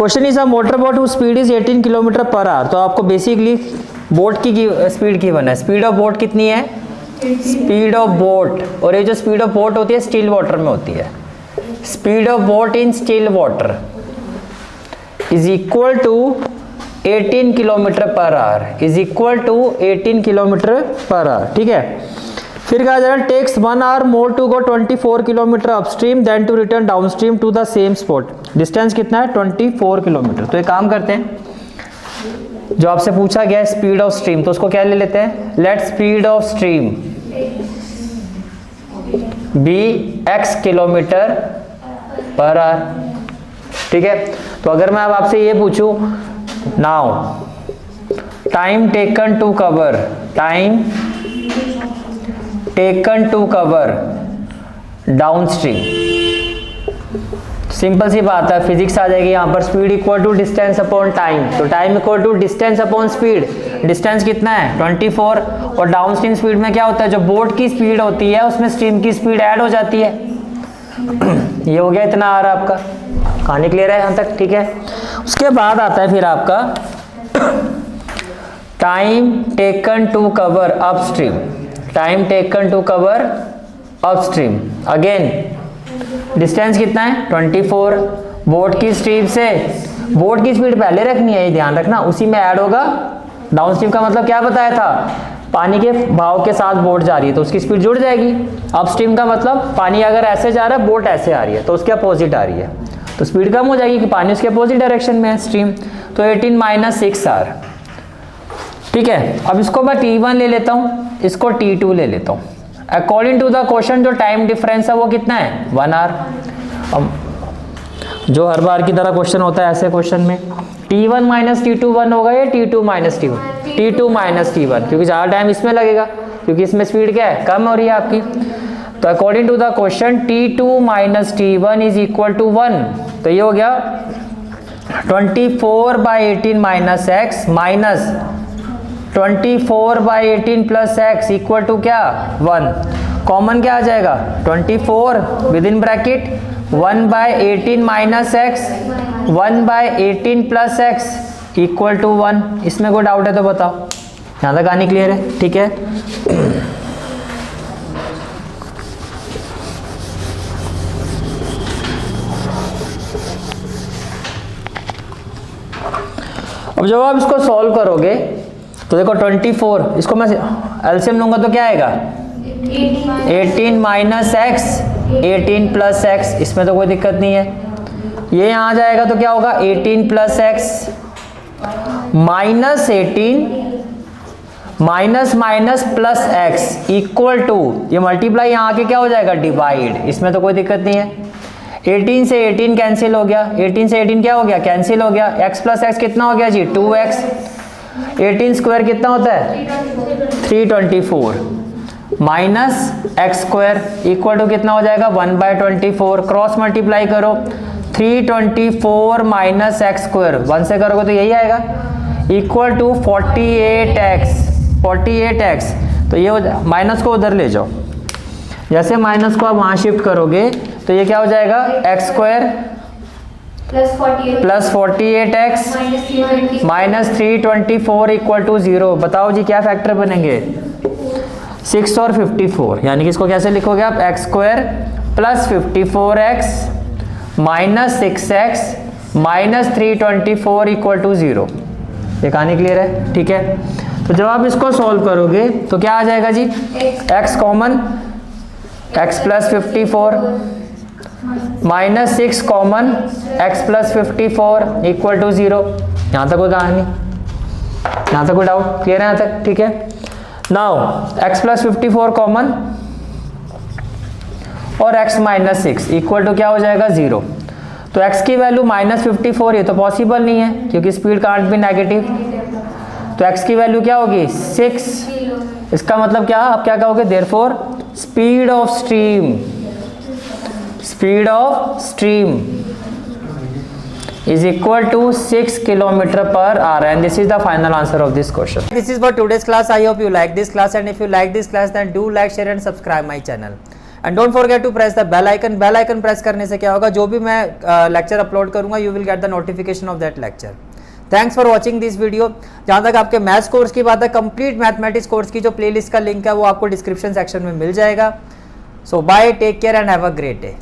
Question is a motor boat who speed is 18 kilometre per our. तो आपको basically boat की speed given है। Speed of boat कितनी है? स्पीड ऑफ बोट, और ये जो स्पीड ऑफ बोट होती है स्टिल वाटर में होती है। Speed of boat in still water is equal to 18 kilometre per hour, is equal to 18 kilometre per hour. ठीक है, फिर कहा जा रहा है takes 1 hour more to go 24 kilometre upstream then to return downstream to the same spot. Distance कितना है? 24 kilometre. तो एक काम करते हैं, जो आपसे पूछा गया है स्पीड ऑफ स्ट्रीम, तो उसको क्या ले लेते हैं? Let speed of stream be x kilometre per hour. ठीक है, तो अगर मैं अब आपसे ये पूछूं now time taken to cover, time taken to cover downstream, simple सी बात है, फिजिक्स आ जाएगी यहाँ पर। Speed equal to distance upon time, तो time equal to distance upon speed. Distance कितना है? 24, और डाउनस्ट्रीम स्पीड में क्या होता है? जो बोट की स्पीड होती है उसमें स्ट्रीम की स्पीड ऐड हो जाती है। ये हो गया, इतना आ रहा है आपका। कहानी क्लियर है यहाँ तक? ठीक है, उसके बाद आता है फिर आपका time taken to cover upstream, time taken to cover upstream. Again distance कितना है? 24। बोट की स्पीड से, बोट की स्पीड पहले रखनी है, ये ध्यान रखना, उसी में ऐड होगा डाउनस्ट्रीम का मतलब क्या बताया था? पानी के भाव के साथ बोट जा रही है तो उसकी स्पीड जुड़ जाएगी। अपस्ट्रीम का मतलब पानी अगर ऐसे जा रहा है, बोट ऐसे आ रही है, तो उसके अपोजिट आ रही है, तो स्पीड कम हो जाएगी कि पानी उसके अपोजिट डायरेक्शन में है स्ट्रीम। तो 18 - 6 आवर। ठीक है, अब इसको मैं T1 ले लेता हूँ, इसको T2 ले लेता हूँ। अकॉर्डिंग टू द क्वेश्चन जो टाइम डिफरेंस है वो कितना है? 1 आवर। अब जो हर बार की तरह क्वेश्चन होता है ऐसे क्वेश्चन में T1 - T2 1 होगा या T2 - T1? T2 - T1, क्योंकि ज़्यादा टाइम इसमें लगेगा, क्योंकि इसमें स्पीड क्या है? कम हो रही है आपकी। तो according to the question T2 - T1 is equal to 1। तो ये हो गया 24/18 - x minus 24/18 plus x equal to क्या? 1। कॉमन क्या आ जाएगा? 24 within bracket 1/18 minus x 1/18 plus x equal to 1। इसमें कोई डाउट है तो बताओ। यहाँ तक कहानी क्लियर है? ठीक है, अब जब आप इसको सॉल्व करोगे तो देखो 24, इसको मैं एलसीएम लूंगा तो क्या आएगा? 18 माइनस x 18 प्लस x, इसमें तो कोई दिक्कत नहीं है। ये यहाँ जाएगा तो क्या होगा? 18 plus x minus 18 minus minus plus x equal to, ये मल्टीप्लाई यहाँ आके क्या हो जाएगा? डिवाइड। इसमें तो कोई दिक्कत नहीं है। 18 से 18 कैंसिल हो गया, 18 से 18 क्या हो गया? कैंसिल हो गया। x प्लस x कितना हो गया जी? 2x। 18 स्क्वायर कितना होता है? 324 minus x square equal to कितना हो जाएगा? 1/24। क्रॉस मल्टीप्लाई करो, 324 माइनस एक्स स्क्वायर 1 से करोगे तो यही आएगा, इक्वल टू 48x। 48x, तो ये माइनस को उधर ले जाओ, जैसे माइनस को आप वहाँ शिफ्ट करोगे तो ये क्या हो जाएगा? X square plus 48x minus 324 equal to 0। बताओ जी क्या फैक्टर बनेंगे? 6 और 54, यानी कि इसको कैसे लिखोगे आप? X square plus 54x minus 6x minus 324 equal to 0। ये कहानी क्लियर है? ठीक है, तो जब आप इसको सॉल्व करोगे तो क्या आ जाएगा जी? x common, x plus 54 minus 6 common, x plus 54 equal to 0। यहाँ तक कोई कहानी? यहाँ तक कोई डाउट? क्लियर है यहाँ तक? ठीक है, नाउ x प्लस 54 कॉमन और x माइनस 6 इक्वल टू क्या हो जाएगा? 0। तो x की वैल्यू माइनस 54, ये तो पॉसिबल नहीं है क्योंकि स्पीड कांट बी नेगेटिव। तो x की वैल्यू क्या होगी? 6। इसका मतलब क्या? आप क्या कहोगे? Therefore speed of stream, speed of stream is equal to 6 kilometer per hour, and this is the final answer of this question. This is for today's class. I hope you like this class, and if you like this class then do like, share and subscribe my channel. And don't forget to press the bell icon. Bell icon press करने से क्या होगा, जो भी मैं lecture upload करूंगा you will get the notification of that lecture. Thanks for watching this video. जहाँ तक आपके मैथ्स कोर्स की बात है, कंप्लीट मैथमेटिक्स कोर्स की जो प्लेलिस्ट का लिंक है वो आपको डिस्क्रिप्शन सेक्शन में मिल जाएगा। So bye, take care and have a great day.